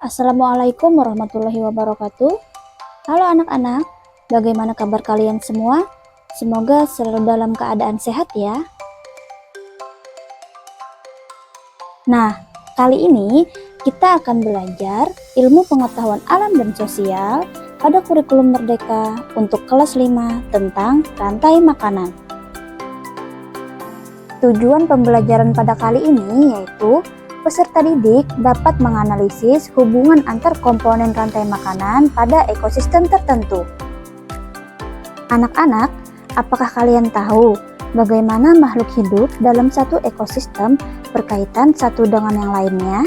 Assalamualaikum warahmatullahi wabarakatuh. Halo anak-anak, bagaimana kabar kalian semua? Semoga selalu dalam keadaan sehat ya. Nah, kali ini kita akan belajar ilmu pengetahuan alam dan sosial pada kurikulum Merdeka untuk kelas 5 tentang rantai makanan. Tujuan pembelajaran pada kali ini yaitu peserta didik dapat menganalisis hubungan antar komponen rantai makanan pada ekosistem tertentu. Anak-anak, apakah kalian tahu bagaimana makhluk hidup dalam satu ekosistem berkaitan satu dengan yang lainnya?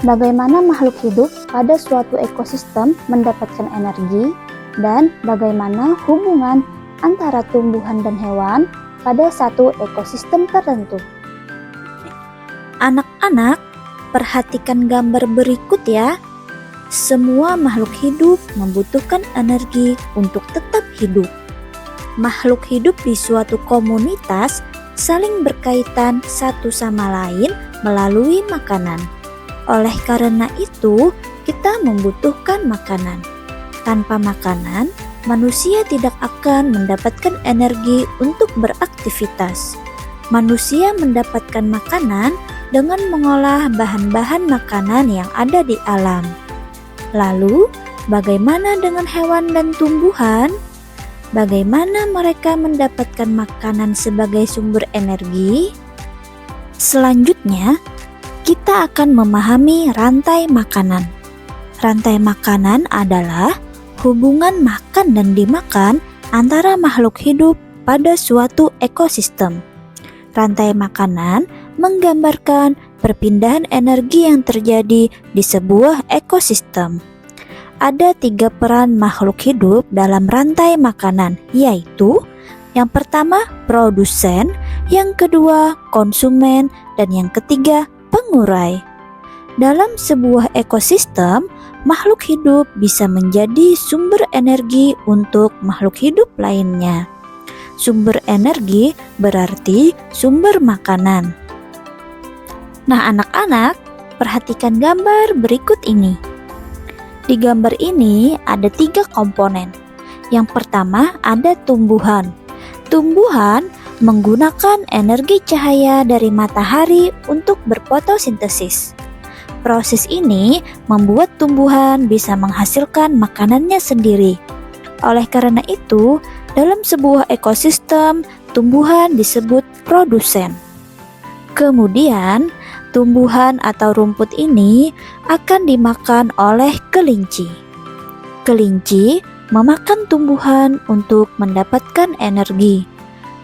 Bagaimana makhluk hidup pada suatu ekosistem mendapatkan energi dan bagaimana hubungan antara tumbuhan dan hewan pada satu ekosistem tertentu. Anak-anak, perhatikan gambar berikut ya. Semua makhluk hidup membutuhkan energi untuk tetap hidup. Makhluk hidup di suatu komunitas saling berkaitan satu sama lain melalui makanan. Oleh karena itu, kita membutuhkan makanan. Tanpa makanan, manusia tidak akan mendapatkan energi untuk beraktivitas. Manusia mendapatkan makanan dengan mengolah bahan-bahan makanan yang ada di alam. Lalu, bagaimana dengan hewan dan tumbuhan? Bagaimana mereka mendapatkan makanan sebagai sumber energi? Selanjutnya, kita akan memahami rantai makanan. Rantai makanan adalah hubungan makan dan dimakan antara makhluk hidup pada suatu ekosistem. Rantai makanan menggambarkan perpindahan energi yang terjadi di sebuah ekosistem. Ada 3 peran makhluk hidup dalam rantai makanan, yaitu yang pertama produsen, yang kedua konsumen, dan yang ketiga pengurai. Dalam sebuah ekosistem, makhluk hidup bisa menjadi sumber energi untuk makhluk hidup lainnya. Sumber energi berarti sumber makanan. Nah, anak-anak, perhatikan gambar berikut ini. Di gambar ini ada 3 komponen. Yang pertama ada tumbuhan. Tumbuhan menggunakan energi cahaya dari matahari untuk berfotosintesis. Proses ini membuat tumbuhan bisa menghasilkan makanannya sendiri. Oleh karena itu, dalam sebuah ekosistem, tumbuhan disebut produsen. Kemudian, tumbuhan atau rumput ini akan dimakan oleh kelinci. Kelinci memakan tumbuhan untuk mendapatkan energi.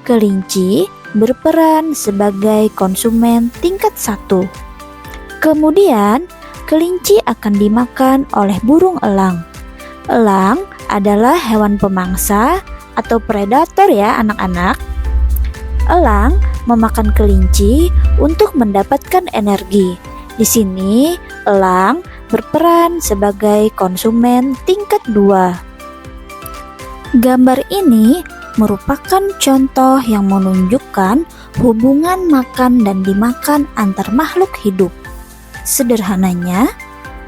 Kelinci berperan sebagai konsumen tingkat 1. Kemudian, kelinci akan dimakan oleh burung elang. Elang adalah hewan pemangsa atau predator ya anak-anak. Elang memakan kelinci untuk mendapatkan energi. Di sini, elang berperan sebagai konsumen tingkat 2. Gambar ini merupakan contoh yang menunjukkan hubungan makan dan dimakan antar makhluk hidup. Sederhananya,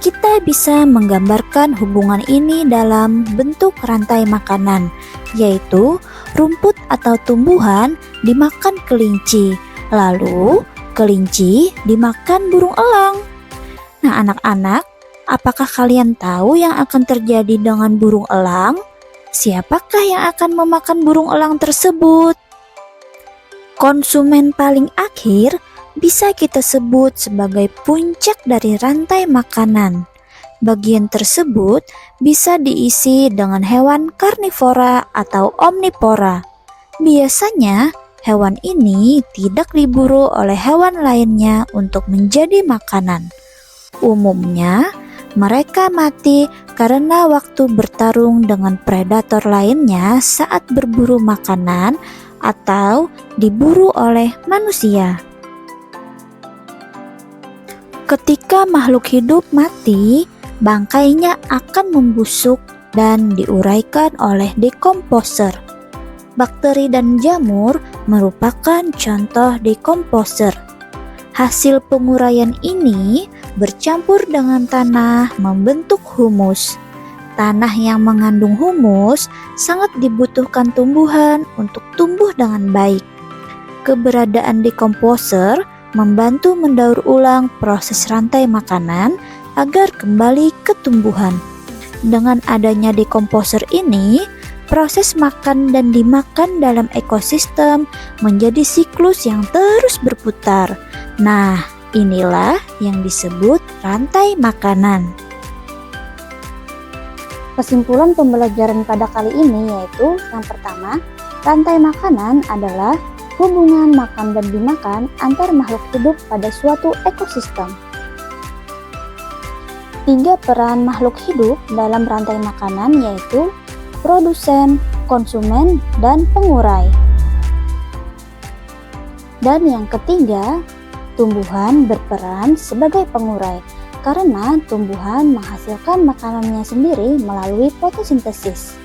kita bisa menggambarkan hubungan ini dalam bentuk rantai makanan, yaitu rumput atau tumbuhan dimakan kelinci, lalu kelinci dimakan burung elang. Nah, anak-anak, apakah kalian tahu yang akan terjadi dengan burung elang? Siapakah yang akan memakan burung elang tersebut? Konsumen paling akhir bisa kita sebut sebagai puncak dari rantai makanan. Bagian tersebut bisa diisi dengan hewan karnivora atau omnivora. Biasanya, hewan ini tidak diburu oleh hewan lainnya untuk menjadi makanan. Umumnya, mereka mati karena waktu bertarung dengan predator lainnya saat berburu makanan atau diburu oleh manusia. Ketika makhluk hidup mati, bangkainya akan membusuk dan diuraikan oleh dekomposer. Bakteri dan jamur merupakan contoh dekomposer. Hasil penguraian ini bercampur dengan tanah membentuk humus. Tanah yang mengandung humus sangat dibutuhkan tumbuhan untuk tumbuh dengan baik. Keberadaan dekomposer membantu mendaur ulang proses rantai makanan agar kembali ke tumbuhan. Dengan adanya dekomposer ini, proses makan dan dimakan dalam ekosistem menjadi siklus yang terus berputar. Nah, inilah yang disebut rantai makanan. Kesimpulan pembelajaran pada kali ini yaitu yang pertama, rantai makanan adalah hubungan makan dan dimakan antar makhluk hidup pada suatu ekosistem. 3 peran makhluk hidup dalam rantai makanan yaitu produsen, konsumen, dan pengurai. Dan yang ketiga, tumbuhan berperan sebagai pengurai karena tumbuhan menghasilkan makanannya sendiri melalui fotosintesis.